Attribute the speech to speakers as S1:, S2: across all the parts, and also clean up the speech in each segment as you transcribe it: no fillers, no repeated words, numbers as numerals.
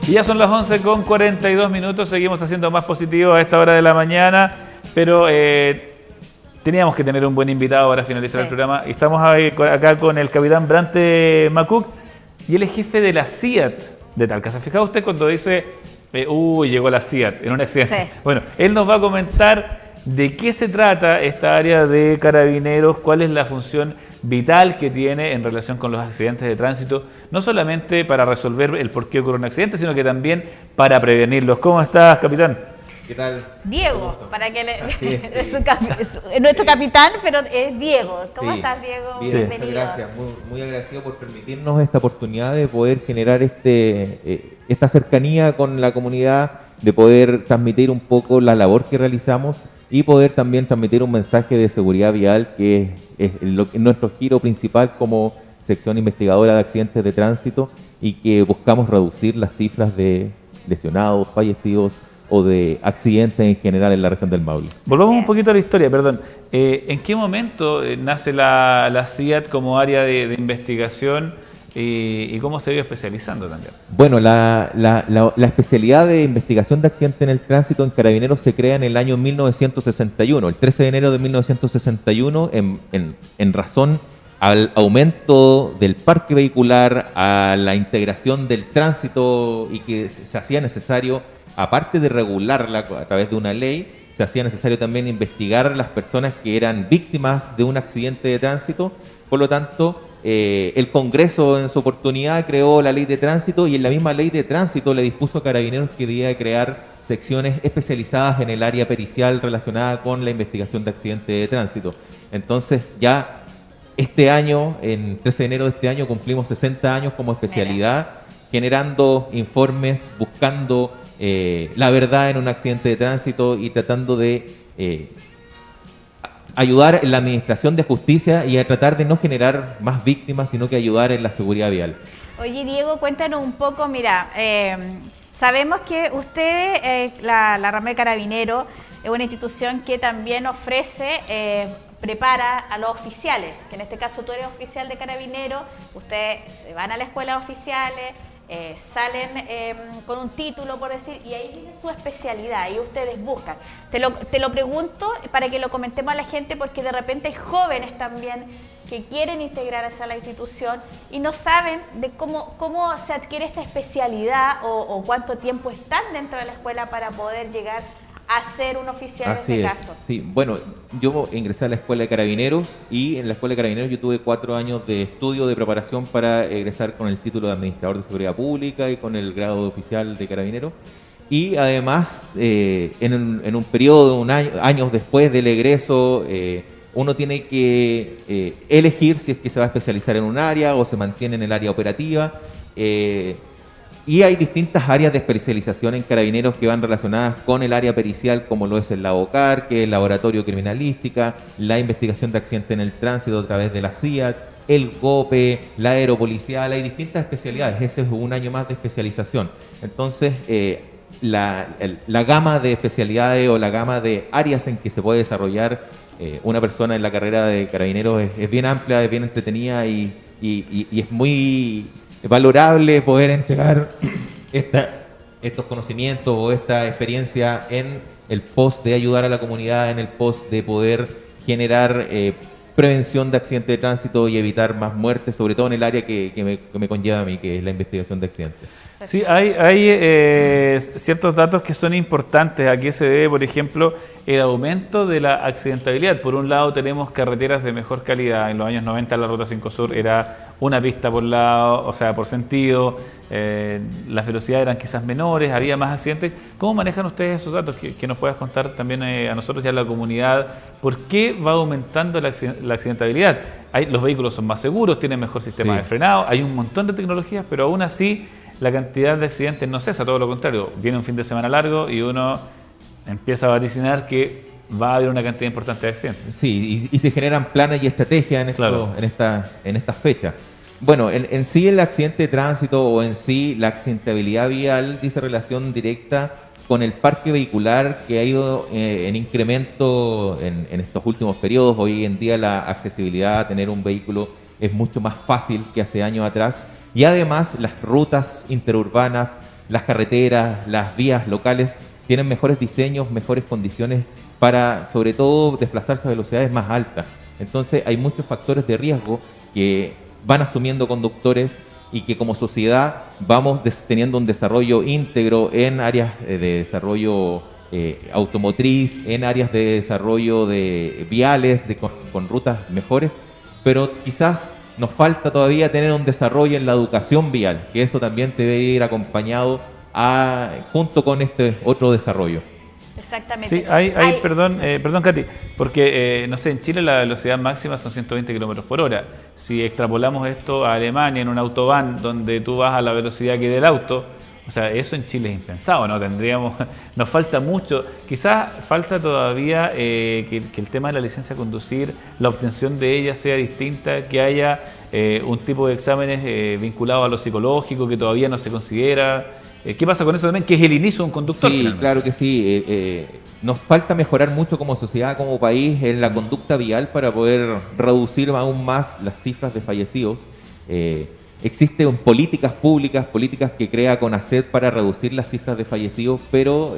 S1: Y ya son las 11:42, seguimos haciendo más positivo a esta hora de la mañana, pero teníamos que tener un buen invitado para finalizar el programa. Y estamos acá con el capitán Brante Macuc, y él es jefe de la CIAT de Talca. ¿Se ha fijado usted cuando dice, llegó la CIAT en un accidente? Sí. Bueno, él nos va a comentar de qué se trata esta área de Carabineros, cuál es la función vital que tiene en relación con los accidentes de tránsito, no solamente para resolver el por qué ocurre un accidente, sino que también para prevenirlos. ¿Cómo estás, capitán?
S2: ¿Qué tal?
S3: Diego, para que es nuestro capitán, pero es Diego. ¿Cómo estás, Diego?
S2: Bien, bienvenido. Gracias, muy agradecido por permitirnos esta oportunidad de poder generar esta cercanía con la comunidad, de poder transmitir un poco la labor que realizamos y poder también transmitir un mensaje de seguridad vial, que es nuestro giro principal como sección investigadora de accidentes de tránsito, y que buscamos reducir las cifras de lesionados, fallecidos o de accidentes en general en la región del Maule.
S1: Volvamos un poquito a la historia, perdón. ¿En qué momento nace la CIAT como área de investigación y cómo se ha ido especializando también?
S2: Bueno, la especialidad de investigación de accidentes en el tránsito en Carabineros se crea en el año 1961, el 13 de enero de 1961, en razón al aumento del parque vehicular, a la integración del tránsito, y que se hacía necesario, aparte de regularla a través de una ley, se hacía necesario también investigar las personas que eran víctimas de un accidente de tránsito. Por lo tanto, el Congreso en su oportunidad creó la ley de tránsito, y en la misma ley de tránsito le dispuso a Carabineros que debía crear secciones especializadas en el área pericial relacionada con la investigación de accidentes de tránsito. Entonces ya este año, en 13 de enero de este año, cumplimos 60 años como especialidad, generando informes, buscando la verdad en un accidente de tránsito y tratando de ayudar en la administración de justicia y a tratar de no generar más víctimas, sino que ayudar en la seguridad vial.
S3: Oye, Diego, cuéntanos un poco, mira, sabemos que ustedes, la rama de Carabineros, es una institución que también ofrece, prepara a los oficiales, que en este caso tú eres oficial de Carabineros, ustedes se van a la escuela de oficiales, salen con un título, por decir, y ahí viene su especialidad y ustedes buscan. Te lo pregunto para que lo comentemos a la gente, porque de repente hay jóvenes también que quieren integrarse a la institución y no saben de cómo se adquiere esta especialidad o cuánto tiempo están dentro de la escuela para poder llegar a ser un oficial.
S2: Así
S3: en este
S2: es.
S3: caso.
S2: Sí, bueno, yo ingresé a la Escuela de Carabineros, y en la Escuela de Carabineros yo tuve 4 años de estudio, de preparación para egresar con el título de Administrador de Seguridad Pública y con el grado de oficial de Carabineros. Y además, en un periodo, años después del egreso, uno tiene que elegir si es que se va a especializar en un área o se mantiene en el área operativa. Y hay distintas áreas de especialización en Carabineros que van relacionadas con el área pericial, como lo es el LABOCAR, que es el Laboratorio de Criminalística, la investigación de accidentes en el tránsito a través de la CIAT, el GOPE, la aeropolicial. Hay distintas especialidades. Ese es un año más de especialización. Entonces, la gama de especialidades o la gama de áreas en que se puede desarrollar una persona en la carrera de Carabineros es bien amplia, es bien entretenida, y es muy valorable poder entregar estos conocimientos o esta experiencia en el post de ayudar a la comunidad, en el post de poder generar prevención de accidentes de tránsito y evitar más muertes, sobre todo en el área que me conlleva a mí, que es la investigación de accidentes.
S1: Sí, hay ciertos datos que son importantes. ¿A qué se debe, por ejemplo, el aumento de la accidentabilidad? Por un lado, tenemos carreteras de mejor calidad. En los años 90 la Ruta 5 Sur era una pista por lado, o sea, por sentido. Las velocidades eran quizás menores, había más accidentes. ¿Cómo manejan ustedes esos datos? Que nos puedas contar también a nosotros y a la comunidad. ¿Por qué va aumentando la accidentabilidad? Los vehículos son más seguros, tienen mejor sistema de frenado, hay un montón de tecnologías, pero aún así la cantidad de accidentes no cesa, todo lo contrario. Viene un fin de semana largo y uno empieza a vaticinar que va a haber una cantidad importante de accidentes.
S2: Sí, y se generan planes y estrategias en estas fechas. Bueno, en sí el accidente de tránsito o en sí la accidentabilidad vial dice relación directa con el parque vehicular, que ha ido en incremento en estos últimos periodos. Hoy en día la accesibilidad a tener un vehículo es mucho más fácil que hace años atrás. Y además las rutas interurbanas las carreteras, las vías locales tienen mejores diseños, mejores condiciones para, sobre todo, desplazarse a velocidades más altas. Entonces hay muchos factores de riesgo que van asumiendo conductores y que como sociedad vamos teniendo un desarrollo íntegro en áreas de desarrollo automotriz, en áreas de desarrollo de viales, con rutas mejores, pero quizás nos falta todavía tener un desarrollo en la educación vial, que eso también debe ir acompañado junto con este otro desarrollo.
S3: Exactamente.
S1: Sí, perdón, Katy, porque, no sé, en Chile la velocidad máxima son 120 kilómetros por hora. Si extrapolamos esto a Alemania en un autobahn donde tú vas a la velocidad que del auto, o sea, eso en Chile es impensado, ¿no? Nos falta mucho. Quizás falta todavía que el tema de la licencia de conducir, la obtención de ella sea distinta, que haya un tipo de exámenes vinculados a lo psicológico que todavía no se considera. ¿Qué pasa con eso también? Que es el inicio de un conductor.
S2: Sí,
S1: finalmente.
S2: claro que sí. Nos falta mejorar mucho como sociedad, como país, en la conducta vial para poder reducir aún más las cifras de fallecidos. Existen políticas públicas, políticas que crea CONACET para reducir las cifras de fallecidos, pero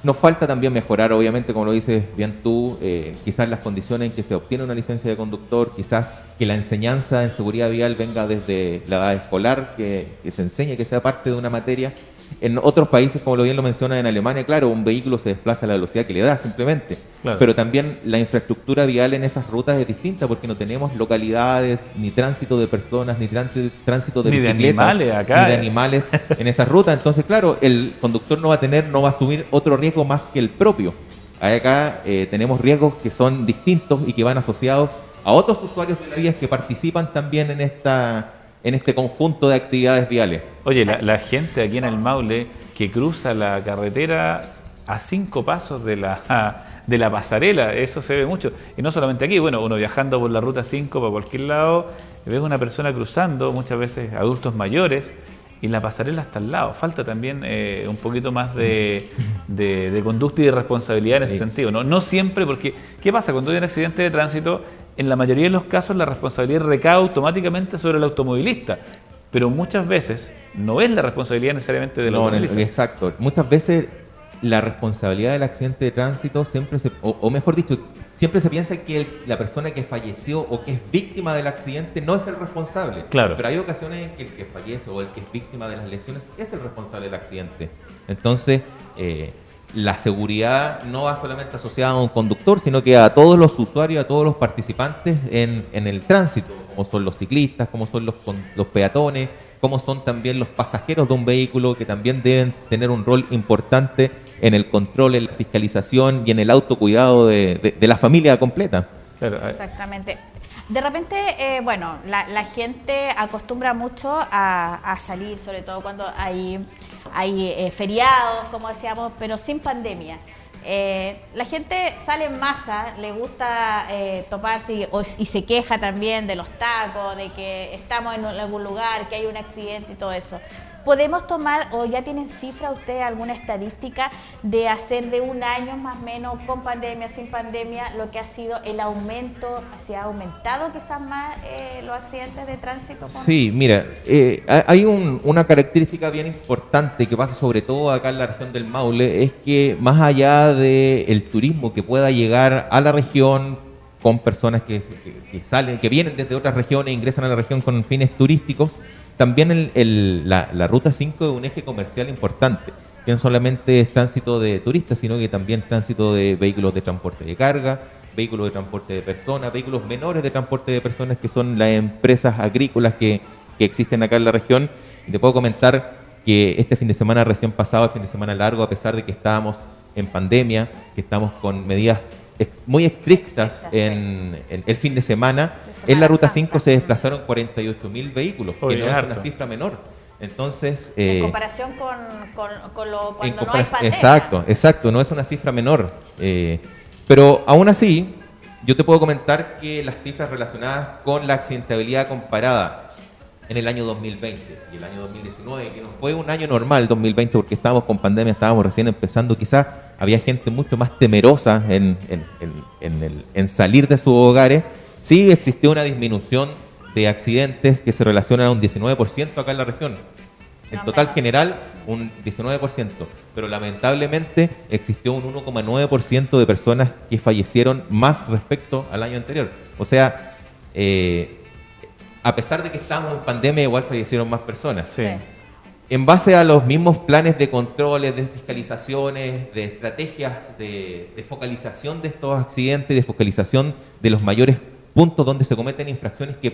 S2: nos falta también mejorar, obviamente, como lo dices bien tú, quizás las condiciones en que se obtiene una licencia de conductor, quizás que la enseñanza en seguridad vial venga desde la edad escolar, que se enseñe, que sea parte de una materia. En otros países, como bien lo menciona en Alemania, claro, un vehículo se desplaza a la velocidad que le da simplemente, claro. Pero también la infraestructura vial en esas rutas es distinta porque no tenemos localidades, ni tránsito de personas, ni tránsito de bicicletas,
S1: de animales acá,
S2: ni de animales en esas rutas. Entonces, claro, el conductor no va a asumir otro riesgo más que el propio. Acá tenemos riesgos que son distintos y que van asociados a otros usuarios de la vía que participan también en este conjunto de actividades viales.
S1: Oye, la gente aquí en el Maule que cruza la carretera a 5 pasos de la pasarela, eso se ve mucho. Y no solamente aquí, bueno, uno viajando por la ruta 5 para cualquier lado, ves una persona cruzando, muchas veces adultos mayores, y la pasarela está al lado. Falta también un poquito más de conducta y de responsabilidad en ese sentido. No siempre, porque ¿qué pasa? Cuando hay un accidente de tránsito, en la mayoría de los casos la responsabilidad recae automáticamente sobre el automovilista, pero muchas veces no es la responsabilidad necesariamente del automovilista.
S2: Exacto. Muchas veces la responsabilidad del accidente de tránsito siempre o mejor dicho, siempre se piensa que la persona que falleció o que es víctima del accidente no es el responsable.
S1: Claro.
S2: Pero hay ocasiones en que el que fallece o el que es víctima de las lesiones es el responsable del accidente. Entonces, la seguridad no va solamente asociada a un conductor, sino que a todos los usuarios, a todos los participantes en el tránsito, como son los ciclistas, como son los peatones, como son también los pasajeros de un vehículo, que también deben tener un rol importante en el control, en la fiscalización y en el autocuidado de la familia completa.
S3: Exactamente. De repente, bueno, la gente acostumbra mucho a salir, sobre todo cuando hay feriados, como decíamos, pero sin pandemia. La gente sale en masa, le gusta toparse y se queja también de los tacos, de que estamos en algún lugar, que hay un accidente y todo eso. ¿Podemos tomar, o ya tienen cifra ustedes, alguna estadística de hacer de un año más o menos, con pandemia, sin pandemia, lo que ha sido el aumento? ¿Se ha aumentado quizás más los accidentes de tránsito?
S2: Sí, mira, hay una característica bien importante que pasa sobre todo acá en la región del Maule, es que más allá del turismo que pueda llegar a la región con personas que salen, que vienen desde otras regiones, ingresan a la región con fines turísticos, también la Ruta 5 es un eje comercial importante, que no solamente es tránsito de turistas, sino que también tránsito de vehículos de transporte de carga, vehículos de transporte de personas, vehículos menores de transporte de personas, que son las empresas agrícolas que existen acá en la región. Y te puedo comentar que este fin de semana recién pasado, el fin de semana largo, a pesar de que estábamos en pandemia, que estamos con medidas muy estrictas en el fin de semana, en la Ruta 5 se desplazaron 48.000 vehículos, que no es una cifra menor. Entonces,
S3: en comparación con cuando no hay pandemia.
S2: Exacto, no es una cifra menor. Pero aún así, yo te puedo comentar que las cifras relacionadas con la accidentabilidad comparada en el año 2020 y el año 2019, que no fue un año normal 2020 porque estábamos con pandemia, estábamos recién empezando, quizás había gente mucho más temerosa en salir de sus hogares. Sí existió una disminución de accidentes que se relacionan a un 19% acá en la región. En
S3: No,
S2: total
S3: menos.
S2: general, un 19%, pero lamentablemente existió un 1,9% de personas que fallecieron más respecto al año anterior. O sea, a pesar de que estamos en pandemia, igual fallecieron más personas.
S1: Sí.
S2: En base a los mismos planes de controles, de fiscalizaciones, de estrategias de focalización de estos accidentes, de focalización de los mayores puntos donde se cometen infracciones que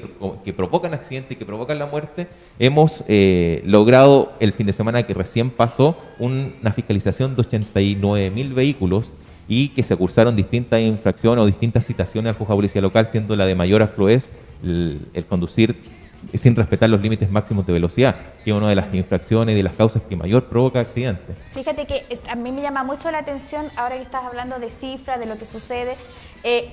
S2: provocan accidentes y que provocan la muerte, hemos logrado el fin de semana que recién pasó una fiscalización de 89.000 vehículos y que se cursaron distintas infracciones o distintas citaciones al juzgado de policía local, siendo la de mayor afluez el conducir sin respetar los límites máximos de velocidad, que es una de las infracciones y de las causas que mayor provoca accidentes.
S3: Fíjate que a mí me llama mucho la atención, ahora que estás hablando de cifras, de lo que sucede,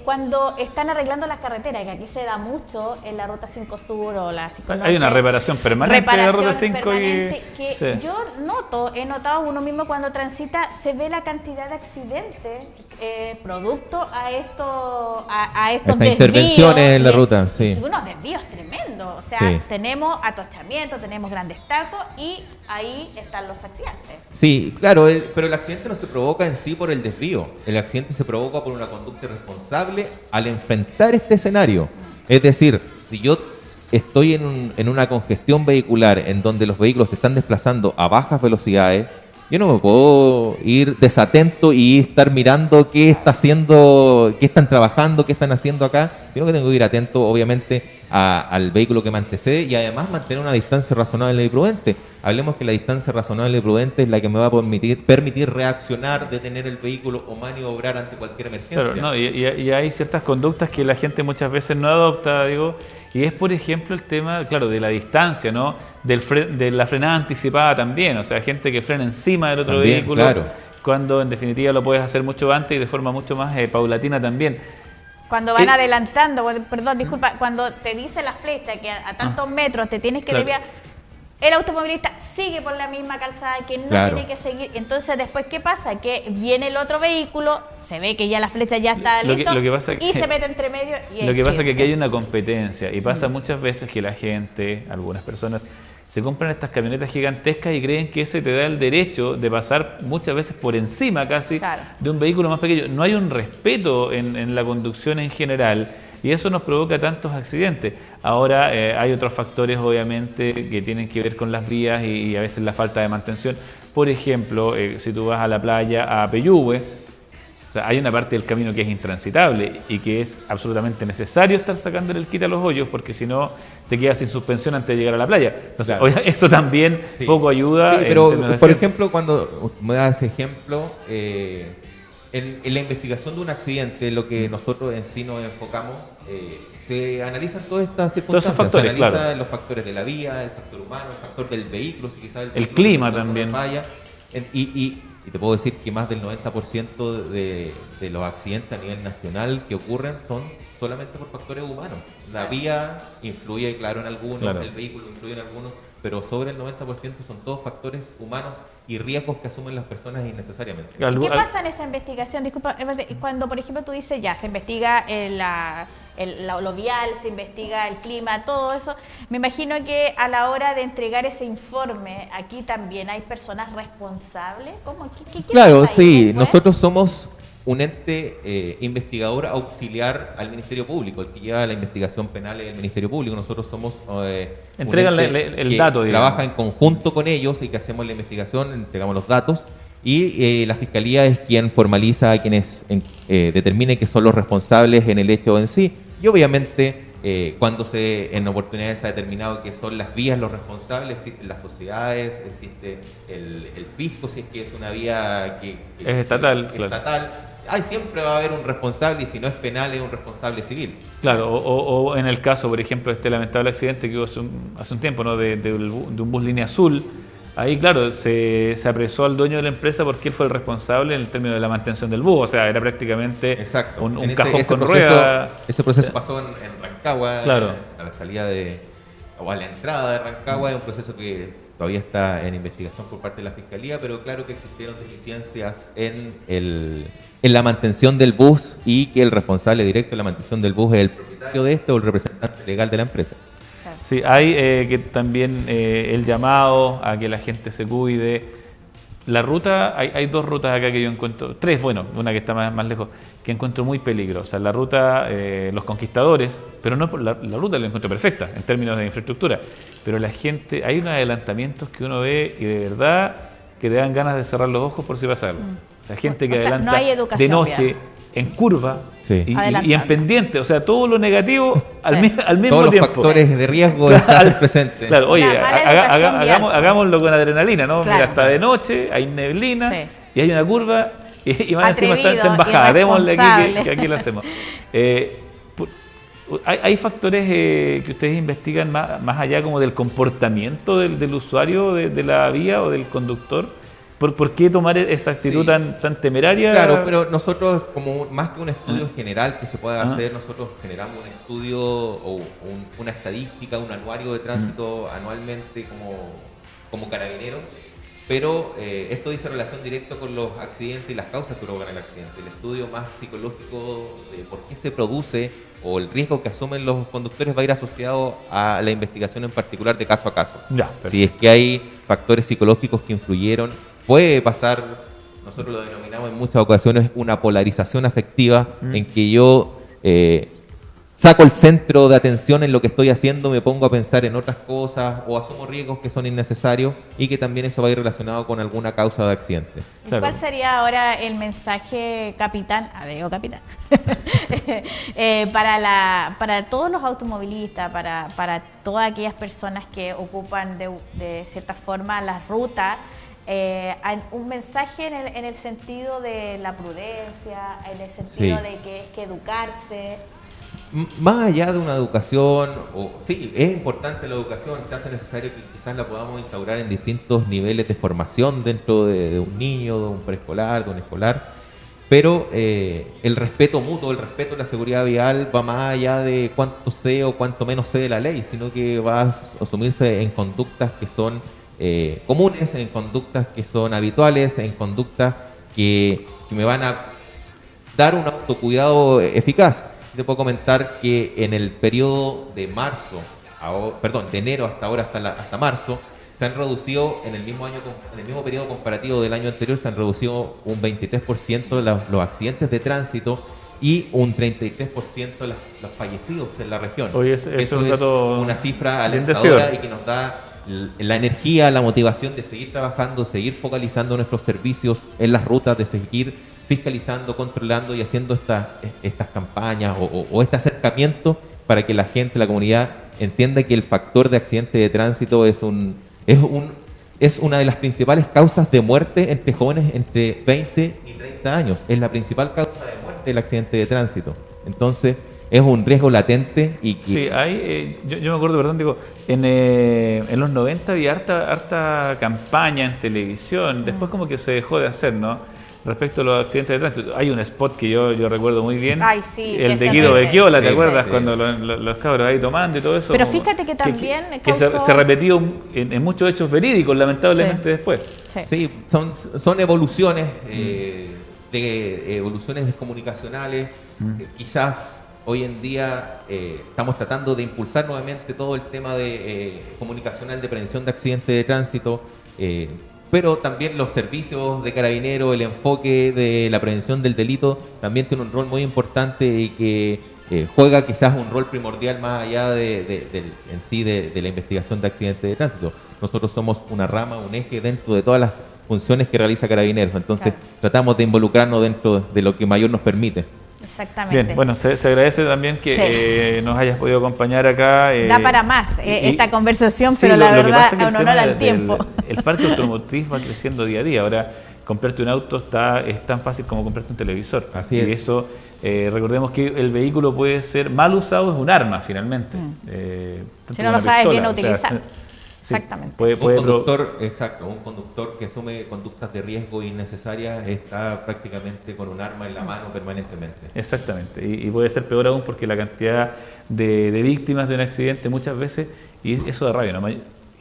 S3: cuando están arreglando las carreteras, que aquí se da mucho en la Ruta 5 Sur o la 5 Norte.
S1: Hay una reparación permanente de la Ruta 5
S3: permanente que
S1: sí.
S3: yo he notado uno mismo cuando transita, se ve la cantidad de accidentes producto a estos
S2: Estas
S3: desvíos.
S2: intervenciones en la ruta, sí.
S3: Y unos desvíos tremendos, o sea,
S2: Sí.
S3: tenemos atochamiento, tenemos grandes tacos y ahí están los accidentes.
S2: Sí, claro, pero el accidente no se provoca en sí por el desvío. El accidente se provoca por una conducta irresponsable al enfrentar este escenario. Es decir, si yo estoy en una congestión vehicular en donde los vehículos se están desplazando a bajas velocidades, yo no me puedo ir desatento y estar mirando qué está haciendo, qué están trabajando, qué están haciendo acá, sino que tengo que ir atento, obviamente, al vehículo que me antecede y además mantener una distancia razonable y prudente. Hablemos que la distancia razonable y prudente es la que me va a permitir reaccionar, detener el vehículo o maniobrar ante cualquier emergencia.
S1: Claro, no, y hay ciertas conductas que la gente muchas veces no adopta, digo, y es, por ejemplo, el tema, claro, de la distancia, ¿no? De la frenada anticipada también, o sea, gente que frena encima del otro
S2: También,
S1: vehículo,
S2: claro.
S1: cuando en definitiva lo puedes hacer mucho antes y de forma mucho más paulatina también.
S3: Cuando van adelantando, perdón, disculpa, cuando te dice la flecha que a tantos metros te tienes que
S1: Claro.
S3: desviar, el automovilista sigue por la misma calzada que no
S2: Claro.
S3: tiene que seguir. Entonces, después, ¿qué pasa? Que viene el otro vehículo, se ve que ya la flecha ya está
S1: Lo que-
S3: listo
S1: lo que pasa es
S3: y
S1: que-
S3: se mete entre medio y
S1: Lo que pasa es que aquí hay
S3: accidente.
S1: una competencia y pasa muchas veces que la gente, algunas personas, se compran estas camionetas gigantescas y creen que ese te da el derecho de pasar muchas veces por encima casi
S3: Claro.
S1: de un vehículo más pequeño. No hay un respeto en la conducción en general y eso nos provoca tantos accidentes. Ahora hay otros factores obviamente que tienen que ver con las vías y a veces la falta de mantención. Por ejemplo, si tú vas a la playa a Peyúgue, o sea, hay una parte del camino que es intransitable y que es absolutamente necesario estar sacándole el quite a los hoyos porque si no te quedas sin suspensión antes de llegar a la playa. Entonces,
S2: Claro.
S1: oye, eso también
S2: Sí.
S1: poco ayuda.
S2: Sí,
S1: en
S2: pero
S1: términos de
S2: por
S1: accidente.
S2: ejemplo, cuando me das ese ejemplo, en la investigación de un accidente, lo que nosotros en sí nos enfocamos, se analizan todas estas circunstancias.
S1: factores,
S2: se analizan
S1: claro.
S2: los factores de la vía, el factor humano, el factor del vehículo, si quizás
S1: El clima también.
S2: Falla. Y te puedo decir que más del 90% de los accidentes a nivel nacional que ocurren son solamente por factores humanos. La vía influye, claro, en algunos,
S1: Claro.
S2: el vehículo influye en algunos, pero sobre el 90% son todos factores humanos y riesgos que asumen las personas innecesariamente.
S3: ¿Y qué pasa en esa investigación? Disculpa, cuando por ejemplo tú dices ya, se investiga lo vial, se investiga el clima, todo eso, me imagino que a la hora de entregar ese informe, aquí también hay personas responsables. ¿Cómo? ¿Qué
S2: Claro,
S3: pasa ahí
S2: sí,
S3: después?
S2: nosotros somos un ente investigador auxiliar al Ministerio Público, el que lleva la investigación penal es el Ministerio Público. Nosotros somos un
S1: Entregan
S2: ente
S1: el
S2: que
S1: dato, digamos.
S2: trabaja en conjunto con ellos y que hacemos la investigación, entregamos los datos y la Fiscalía es quien formaliza a quienes determine que son los responsables en el hecho en sí. Y obviamente cuando en oportunidades se ha determinado que son las vías los responsables, existen las sociedades, existe el fisco, si es que es una vía que
S1: Es estatal,
S2: que
S1: claro.
S2: estatal. Siempre va a haber un responsable y si no es penal es un responsable civil.
S1: Claro, o en el caso, por ejemplo, de este lamentable accidente que hubo hace un tiempo, ¿no? de un bus línea azul, ahí, claro, se apresó al dueño de la empresa porque él fue el responsable en el término de la mantención del bus, o sea, era prácticamente
S2: Exacto.
S1: un
S2: En
S1: cajón con
S2: proceso,
S1: rueda.
S2: Ese proceso pasó en Rancagua,
S1: Claro.
S2: a la salida o a la entrada de Rancagua, es un proceso que todavía está en investigación por parte de la Fiscalía, pero claro que existieron deficiencias en la mantención del bus y que el responsable directo de la mantención del bus es el propietario de este o el representante legal de la empresa.
S1: Sí, hay que también el llamado a que la gente se cuide. La ruta, hay dos rutas acá que yo encuentro, tres, bueno, una que está más lejos, que encuentro muy peligrosa. La ruta Los Conquistadores, pero no la ruta la encuentro perfecta en términos de infraestructura, pero la gente, hay unos adelantamientos que uno ve y de verdad que te dan ganas de cerrar los ojos por si pasa algo. O sea, gente que adelanta
S3: no hay
S1: de noche, en curva,
S2: Sí.
S1: y en pendiente, o sea, todo lo negativo al
S3: Sí.
S1: mismo
S2: Todos los
S1: tiempo.
S2: factores de riesgo se hacen presentes.
S1: Claro, oye,
S3: Una mala educación vial.
S1: hagámoslo con adrenalina, ¿no?
S3: Claro.
S1: Mira, está de noche, hay neblina
S3: Sí.
S1: y hay una curva y más encima está
S3: Atrevido,
S1: en bajada. Démosle aquí
S3: irresponsable.
S1: que aquí lo hacemos. Hay factores que ustedes investigan más allá como del comportamiento del usuario de la vía o del conductor. ¿Por qué tomar esa actitud
S2: Sí.
S1: tan temeraria?
S2: Claro, pero nosotros, como más que un estudio general que se pueda hacer, nosotros generamos un estudio o una estadística, un anuario de tránsito anualmente como carabineros, pero esto dice relación directa con los accidentes y las causas que provocan el accidente. El estudio más psicológico de por qué se produce o el riesgo que asumen los conductores va a ir asociado a la investigación en particular de caso a caso.
S1: Ya, perfecto.
S2: Si es que hay factores psicológicos que influyeron, puede pasar, nosotros lo denominamos en muchas ocasiones una polarización afectiva, en que yo saco el centro de atención en lo que estoy haciendo, me pongo a pensar en otras cosas o asumo riesgos que son innecesarios y que también eso va a ir relacionado con alguna causa de accidente.
S3: ¿Y
S1: Claro.
S3: cuál sería ahora el mensaje, capitán, digo capitán, para todos los automovilistas, para todas aquellas personas que ocupan de cierta forma las rutas? Un mensaje en el sentido de la prudencia, en el sentido
S2: Sí.
S3: de que es que educarse.
S2: Más allá de una educación, sí, es importante la educación, se hace necesario que quizás la podamos instaurar en distintos niveles de formación dentro de un niño, de un preescolar, de un escolar, pero el respeto mutuo, el respeto a la seguridad vial va más allá de cuánto sé o cuánto menos sé de la ley, sino que va a asumirse en conductas que son comunes, en conductas que son habituales, en conductas que me van a dar un autocuidado eficaz. Te puedo comentar que en el periodo de de enero hasta ahora, hasta marzo, se han reducido en el mismo periodo comparativo del año anterior, se han reducido un 23% los accidentes de tránsito y un 33% los fallecidos en la región.
S1: Oye, eso es un
S2: es
S1: dato
S2: una cifra
S1: bien
S2: alentadora
S1: decidor.
S2: y que nos da la energía, la motivación de seguir trabajando, seguir focalizando nuestros servicios en las rutas, de seguir fiscalizando, controlando y haciendo estas campañas o este acercamiento para que la gente, la comunidad, entienda que el factor de accidente de tránsito es una de las principales causas de muerte entre jóvenes entre 20 y 30 años. Es la principal causa de muerte el accidente de tránsito. Entonces, es un riesgo latente y que...
S1: Sí, yo me acuerdo, perdón, digo, en los 90 había harta campaña en televisión, después como que se dejó de hacer, ¿no? Respecto a los accidentes de tránsito, hay un spot que yo recuerdo muy bien,
S3: Ay, sí, que
S1: el
S3: es
S1: de Guido
S3: terrible.
S1: Becchiola, ¿te
S2: Sí,
S1: acuerdas?
S2: sí.
S1: Cuando los cabros ahí tomando y todo eso.
S3: Pero
S1: como
S3: fíjate que también
S1: que
S3: causó-
S1: se repetió en muchos hechos verídicos, lamentablemente, después.
S3: Sí.
S2: Sí, son evoluciones, evoluciones comunicacionales. Quizás hoy en día estamos tratando de impulsar nuevamente todo el tema de comunicacional de prevención de accidentes de tránsito, pero también los servicios de carabineros, el enfoque de la prevención del delito también tiene un rol muy importante y que juega quizás un rol primordial más allá de la investigación de accidentes de tránsito. Nosotros somos una rama, un eje dentro de todas las funciones que realiza Carabineros, entonces
S3: Claro.
S2: tratamos de involucrarnos dentro de lo que mayor nos permite.
S3: Exactamente.
S1: Bien, bueno, se agradece también que nos hayas podido acompañar acá.
S3: Da para más esta conversación,
S1: sí,
S3: pero la
S1: lo que
S3: verdad,
S1: pasa es que
S3: en
S1: el
S3: honor
S1: tema
S3: al tiempo.
S1: el parque automotriz va creciendo día a día. Ahora, comprarte un auto es tan fácil como comprarte un televisor.
S2: Así
S1: y
S2: es.
S1: eso, recordemos que el vehículo puede ser mal usado, es un arma finalmente. Tanto
S3: Si no
S1: como
S3: lo
S1: una
S3: sabes bien
S1: pistola, o sea,
S3: utilizar.
S1: sí,
S3: Exactamente.
S2: Un conductor que asume conductas de riesgo innecesarias está prácticamente con un arma en la mano permanentemente.
S1: Exactamente, y puede ser peor aún porque la cantidad de víctimas de un accidente muchas veces, y eso da rabia, ¿no?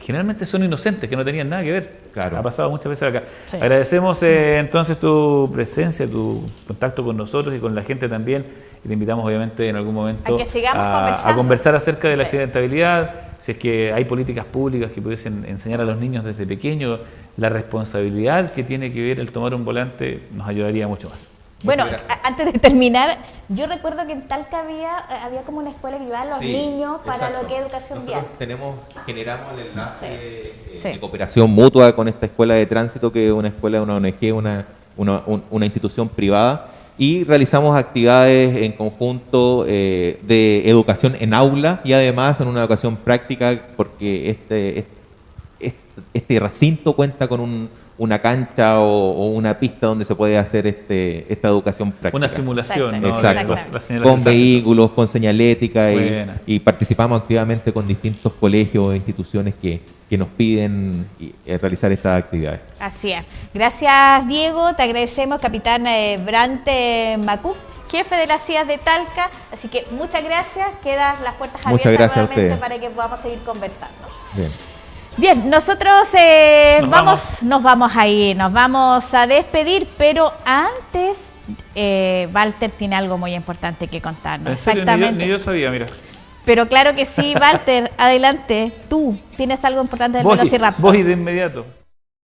S1: Generalmente son inocentes, que no tenían nada que ver.
S2: Claro.
S1: Ha pasado muchas veces acá.
S3: Sí.
S1: Agradecemos entonces tu presencia, tu contacto con nosotros y con la gente también. Y te invitamos obviamente en algún momento
S3: A que sigamos conversando.
S1: a conversar acerca de la
S3: Sí.
S1: accidentabilidad, si es que hay políticas públicas que pudiesen enseñar a los niños desde pequeños la responsabilidad que tiene que ver el tomar un volante, nos ayudaría mucho más.
S3: Bueno, antes de terminar, yo recuerdo que en Talca había como una escuela que iba a los niños para
S2: exacto.
S3: lo que es educación vial.
S2: Generamos el enlace de cooperación mutua con esta escuela de tránsito, que es una escuela de una ONG, una institución privada, y realizamos actividades en conjunto de educación en aula y además en una educación práctica, porque este recinto cuenta con una cancha o una pista donde se puede hacer esta educación práctica.
S1: Una simulación, ¿no?
S2: Exacto.
S1: La
S2: Con vehículos, con señalética y
S1: Buena.
S2: participamos activamente con distintos colegios e instituciones que nos piden realizar estas actividades.
S3: Así es. Gracias, Diego. Te agradecemos, capitán Brante Macuc, jefe de las CIAS de Talca. Así que muchas gracias. Quedan las puertas
S2: Muchas
S3: abiertas
S2: gracias
S3: nuevamente para que podamos seguir conversando.
S2: Bien.
S3: Bien, nosotros nos vamos a ir, nos vamos a despedir, pero antes Walter tiene algo muy importante que contarnos.
S1: ¿En serio?
S3: Exactamente.
S1: Ni yo sabía, mira.
S3: Pero claro que sí, Walter, adelante. Tú tienes algo importante del Velociraptor.
S1: Voy de inmediato.